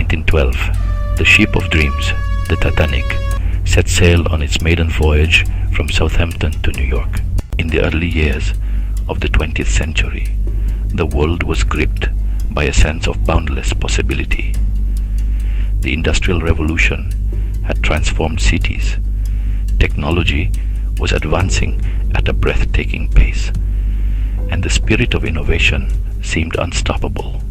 1912, the ship of dreams, the Titanic, set sail on its maiden voyage from Southampton to New York. In the early years of the 20th century, the world was gripped by a sense of boundless possibility. The Industrial Revolution had transformed cities. Technology was advancing at a breathtaking pace, and the spirit of innovation seemed unstoppable.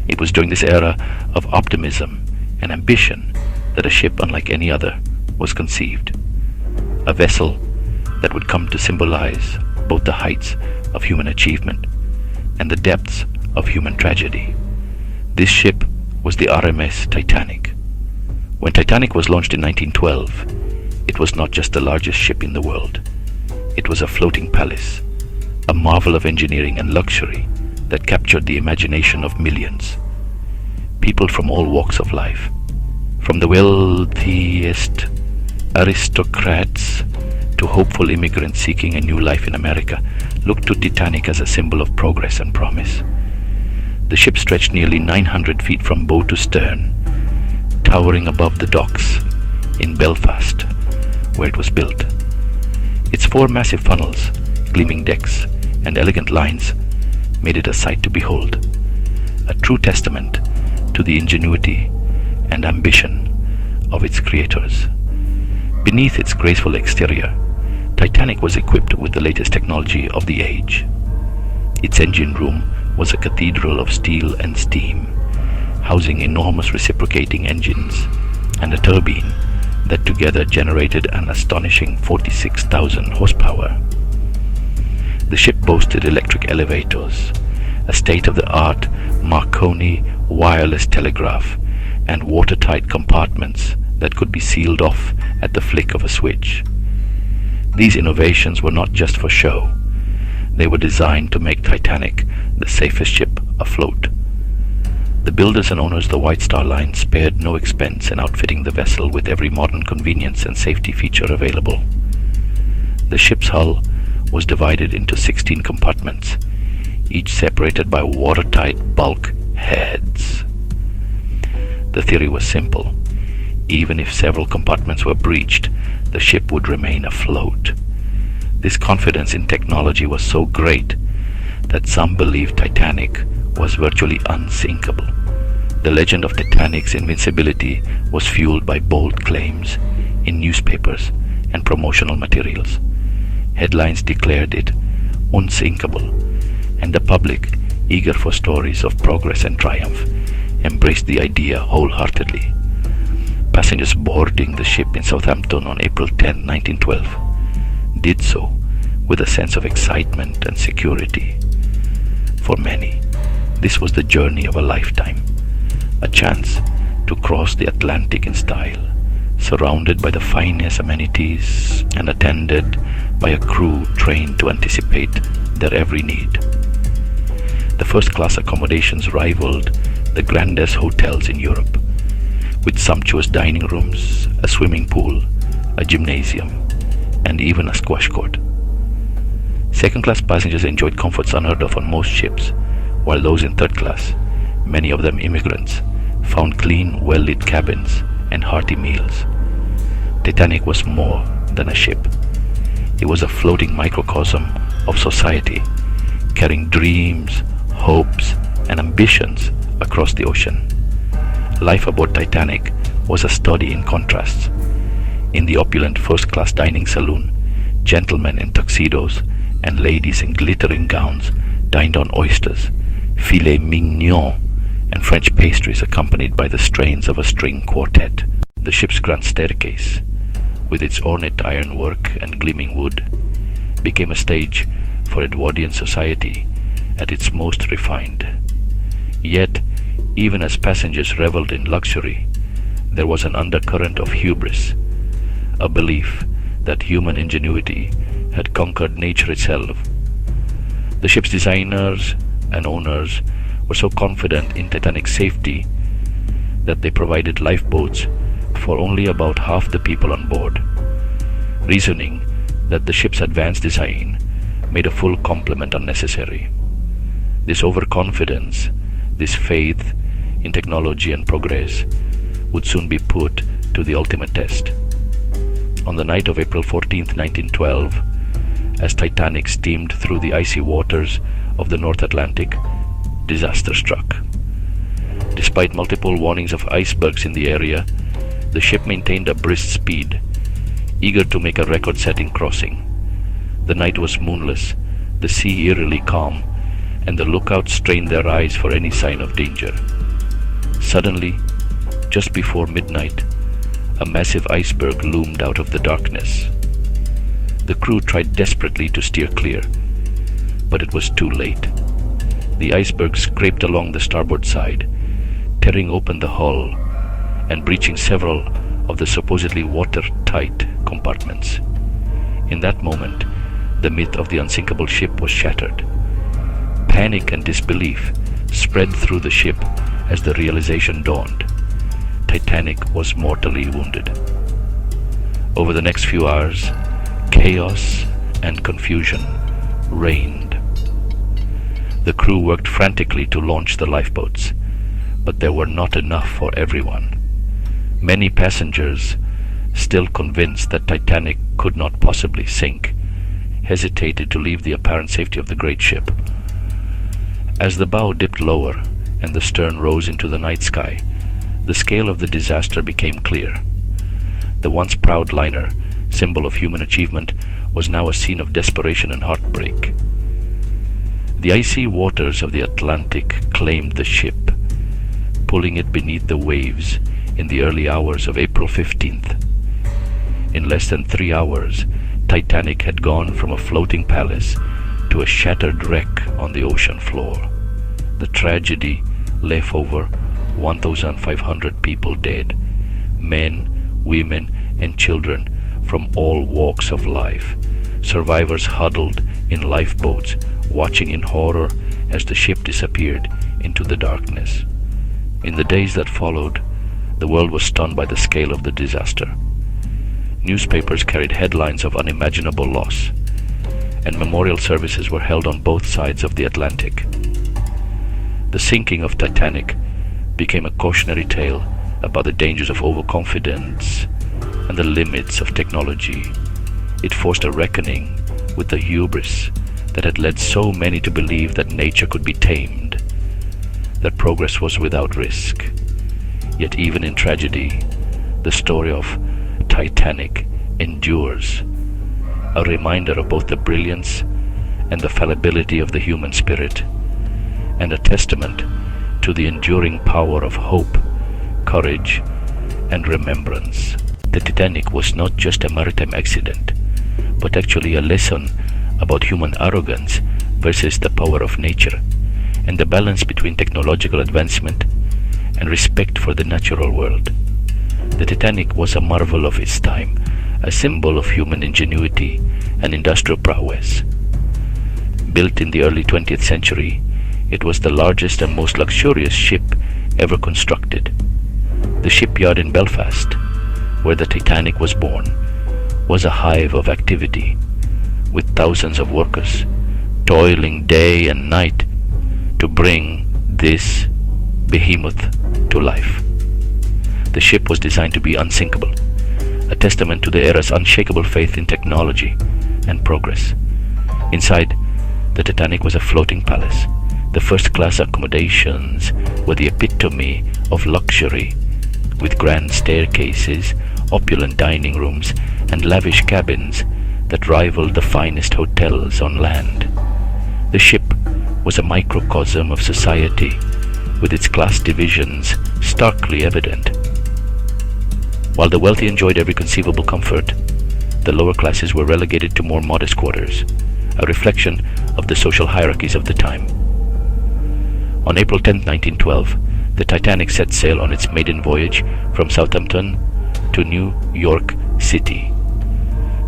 It was during this era of optimism and ambition that a ship unlike any other was conceived. A vessel that would come to symbolize both the heights of human achievement and the depths of human tragedy. This ship was the RMS Titanic. When Titanic was launched in 1912, it was not just the largest ship in the world. It was a floating palace, a marvel of engineering and luxury that captured the imagination of millions. People from all walks of life, from the wealthiest aristocrats to hopeful immigrants seeking a new life in America, looked to Titanic as a symbol of progress and promise. The ship stretched nearly 900 feet from bow to stern, towering above the docks in Belfast, where it was built. Its 4 massive funnels, gleaming decks, and elegant lines made it a sight to behold, a true testament to the ingenuity and ambition of its creators. Beneath its graceful exterior, Titanic was equipped with the latest technology of the age. Its engine room was a cathedral of steel and steam, housing enormous reciprocating engines and a turbine that together generated an astonishing 46,000 horsepower. The ship boasted electric elevators, a state-of-the-art Marconi wireless telegraph, and watertight compartments that could be sealed off at the flick of a switch. These innovations were not just for show. They were designed to make Titanic the safest ship afloat. The builders and owners of the White Star Line spared no expense in outfitting the vessel with every modern convenience and safety feature available. The ship's hull was divided into 16 compartments, each separated by watertight bulkheads. The theory was simple. Even if several compartments were breached, the ship would remain afloat. This confidence in technology was so great that some believed Titanic was virtually unsinkable. The legend of Titanic's invincibility was fueled by bold claims in newspapers and promotional materials. Headlines declared it unsinkable, and the public, eager for stories of progress and triumph, embraced the idea wholeheartedly. Passengers boarding the ship in Southampton on April 10, 1912, did so with a sense of excitement and security. For many, this was the journey of a lifetime, a chance to cross the Atlantic in style, surrounded by the finest amenities and attended by a crew trained to anticipate their every need. The first-class accommodations rivaled the grandest hotels in Europe, with sumptuous dining rooms, a swimming pool, a gymnasium, and even a squash court. Second-class passengers enjoyed comforts unheard of on most ships, while those in third class, many of them immigrants, found clean, well-lit cabins and hearty meals. Titanic was more than a ship. It was a floating microcosm of society, carrying dreams, hopes, and ambitions across the ocean. Life aboard Titanic was a study in contrasts. In the opulent first-class dining saloon, gentlemen in tuxedos and ladies in glittering gowns dined on oysters, filet mignon, and French pastries accompanied by the strains of a string quartet. The ship's grand staircase, with its ornate ironwork and gleaming wood, became a stage for Edwardian society at its most refined. Yet, even as passengers reveled in luxury, there was an undercurrent of hubris, a belief that human ingenuity had conquered nature itself. The ship's designers and owners were so confident in Titanic's safety that they provided lifeboats for only about half the people on board, reasoning that the ship's advanced design made a full complement unnecessary. This overconfidence, this faith in technology and progress would soon be put to the ultimate test. On the night of April 14, 1912, as Titanic steamed through the icy waters of the North Atlantic, disaster struck. Despite multiple warnings of icebergs in the area, the ship maintained a brisk speed, eager to make a record-setting crossing. The night was moonless, the sea eerily calm, and the lookouts strained their eyes for any sign of danger. Suddenly, just before midnight, a massive iceberg loomed out of the darkness. The crew tried desperately to steer clear, but it was too late. The iceberg scraped along the starboard side, tearing open the hull and breaching several of the supposedly watertight compartments. In that moment, the myth of the unsinkable ship was shattered. Panic and disbelief spread through the ship as the realization dawned. Titanic was mortally wounded. Over the next few hours, chaos and confusion reigned. The crew worked frantically to launch the lifeboats, but there were not enough for everyone. Many passengers, still convinced that Titanic could not possibly sink, hesitated to leave the apparent safety of the great ship. As the bow dipped lower and the stern rose into the night sky, the scale of the disaster became clear. The once proud liner, symbol of human achievement, was now a scene of desperation and heartbreak. The icy waters of the Atlantic claimed the ship, pulling it beneath the waves in the early hours of April 15th. In less than 3 hours, Titanic had gone from a floating palace to a shattered wreck on the ocean floor. The tragedy left over 1,500 people dead, men, women, and children from all walks of life. Survivors huddled in lifeboats, watching in horror as the ship disappeared into the darkness. In the days that followed, the world was stunned by the scale of the disaster. Newspapers carried headlines of unimaginable loss, and memorial services were held on both sides of the Atlantic. The sinking of Titanic became a cautionary tale about the dangers of overconfidence and the limits of technology. It forced a reckoning with the hubris that had led so many to believe that nature could be tamed, that progress was without risk. Yet even in tragedy, the story of Titanic endures, a reminder of both the brilliance and the fallibility of the human spirit, and a testament to the enduring power of hope, courage, and remembrance. The Titanic was not just a maritime accident, but actually a lesson about human arrogance versus the power of nature, and the balance between technological advancement and respect for the natural world. The Titanic was a marvel of its time, a symbol of human ingenuity and industrial prowess. Built in the early 20th century, it was the largest and most luxurious ship ever constructed. The shipyard in Belfast, where the Titanic was born, was a hive of activity, with thousands of workers toiling day and night to bring this behemoth to life. The ship was designed to be unsinkable, a testament to the era's unshakable faith in technology and progress. Inside, the Titanic was a floating palace. The first-class accommodations were the epitome of luxury, with grand staircases, opulent dining rooms, and lavish cabins that rivaled the finest hotels on land. The ship was a microcosm of society, with its class divisions starkly evident. While the wealthy enjoyed every conceivable comfort, the lower classes were relegated to more modest quarters, a reflection of the social hierarchies of the time. On April 10, 1912, the Titanic set sail on its maiden voyage from Southampton to New York City.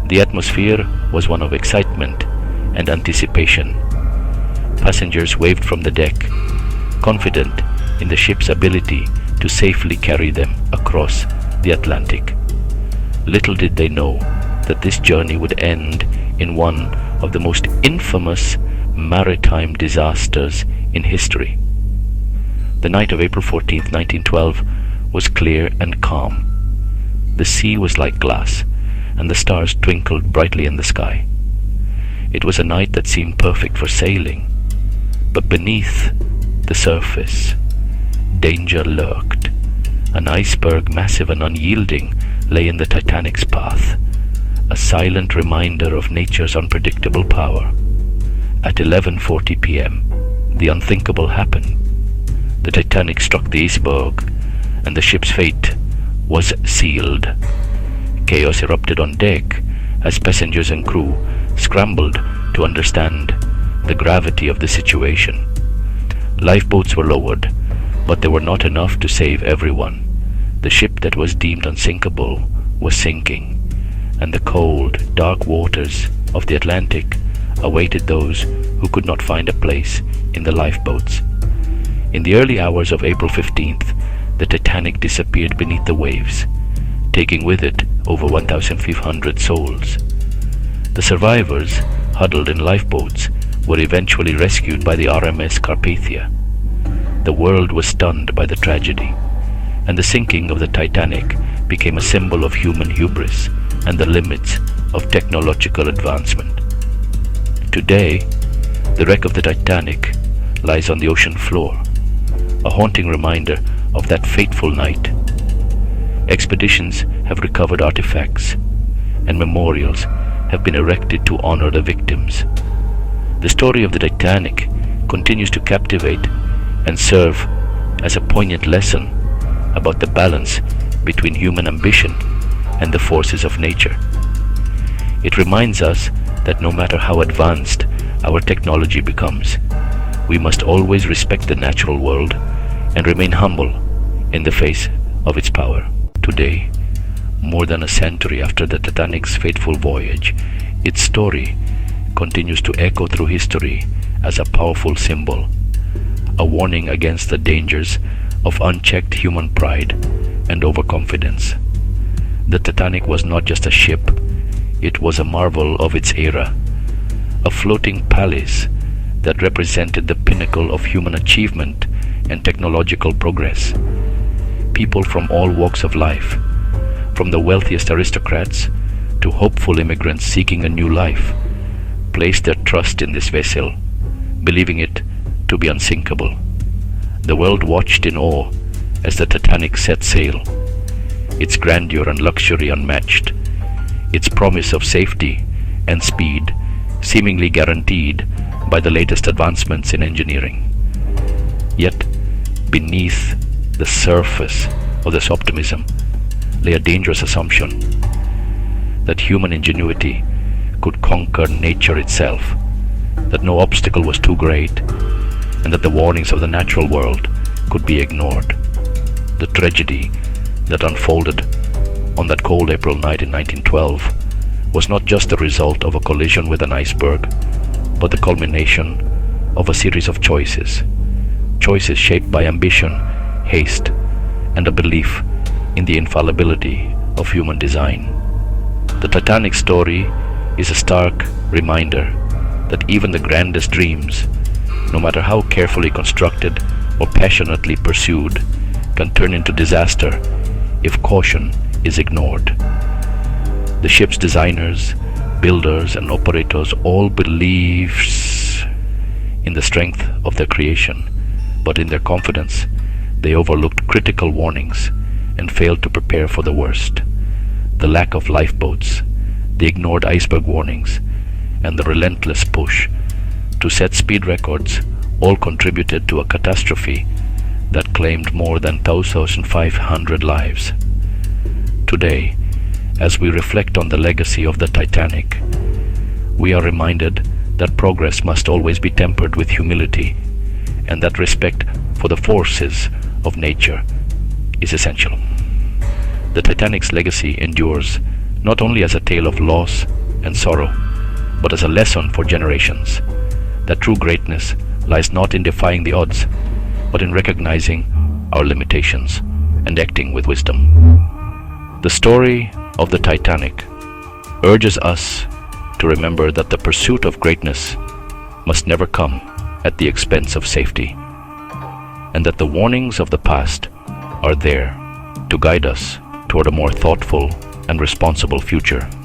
The atmosphere was one of excitement and anticipation. Passengers waved from the deck, confident in the ship's ability to safely carry them across the Atlantic. Little did they know that this journey would end in one of the most infamous maritime disasters in history. The night of April 14, 1912 was clear and calm. The sea was like glass, and the stars twinkled brightly in the sky. It was a night that seemed perfect for sailing, but beneath the surface, danger lurked. An iceberg, massive and unyielding, lay in the Titanic's path, a silent reminder of nature's unpredictable power. At 11:40 p.m., the unthinkable happened. The Titanic struck the iceberg, and the ship's fate was sealed. Chaos erupted on deck as passengers and crew scrambled to understand the gravity of the situation. Lifeboats were lowered, but they were not enough to save everyone. The ship that was deemed unsinkable was sinking, and the cold, dark waters of the Atlantic awaited those who could not find a place in the lifeboats. In the early hours of April 15th, the Titanic disappeared beneath the waves, taking with it over 1,500 souls. The survivors, huddled in lifeboats, were eventually rescued by the RMS Carpathia. The world was stunned by the tragedy, and the sinking of the Titanic became a symbol of human hubris and the limits of technological advancement. Today, the wreck of the Titanic lies on the ocean floor, a haunting reminder of that fateful night. Expeditions have recovered artifacts, and memorials have been erected to honor the victims. The story of the Titanic continues to captivate and serve as a poignant lesson about the balance between human ambition and the forces of nature. It reminds us that no matter how advanced our technology becomes, we must always respect the natural world and remain humble in the face of its power. Today, more than a century after the Titanic's fateful voyage, its story continues to echo through history as a powerful symbol, a warning against the dangers of unchecked human pride and overconfidence. The Titanic was not just a ship, it was a marvel of its era, a floating palace that represented the pinnacle of human achievement and technological progress. People from all walks of life, from the wealthiest aristocrats to hopeful immigrants seeking a new life, placed their trust in this vessel, believing it to be unsinkable. The world watched in awe as the Titanic set sail, its grandeur and luxury unmatched, its promise of safety and speed seemingly guaranteed by the latest advancements in engineering. Yet, beneath the surface of this optimism lay a dangerous assumption that human ingenuity could conquer nature itself, that no obstacle was too great, and that the warnings of the natural world could be ignored. The tragedy that unfolded on that cold April night in 1912 was not just the result of a collision with an iceberg, but the culmination of a series of choices shaped by ambition, haste, and a belief in the infallibility of human design. The Titanic story is a stark reminder that even the grandest dreams, no matter how carefully constructed or passionately pursued, can turn into disaster if caution is ignored. The ship's designers, builders, and operators all believed in the strength of their creation, but in their confidence, they overlooked critical warnings and failed to prepare for the worst. The lack of lifeboats, the ignored iceberg warnings, and the relentless push to set speed records all contributed to a catastrophe that claimed more than 2,500 lives. Today, as we reflect on the legacy of the Titanic, we are reminded that progress must always be tempered with humility, and that respect for the forces of nature is essential. The Titanic's legacy endures not only as a tale of loss and sorrow, but as a lesson for generations, that true greatness lies not in defying the odds, but in recognizing our limitations and acting with wisdom. The story of the Titanic urges us to remember that the pursuit of greatness must never come at the expense of safety, and that the warnings of the past are there to guide us toward a more thoughtful and responsible future.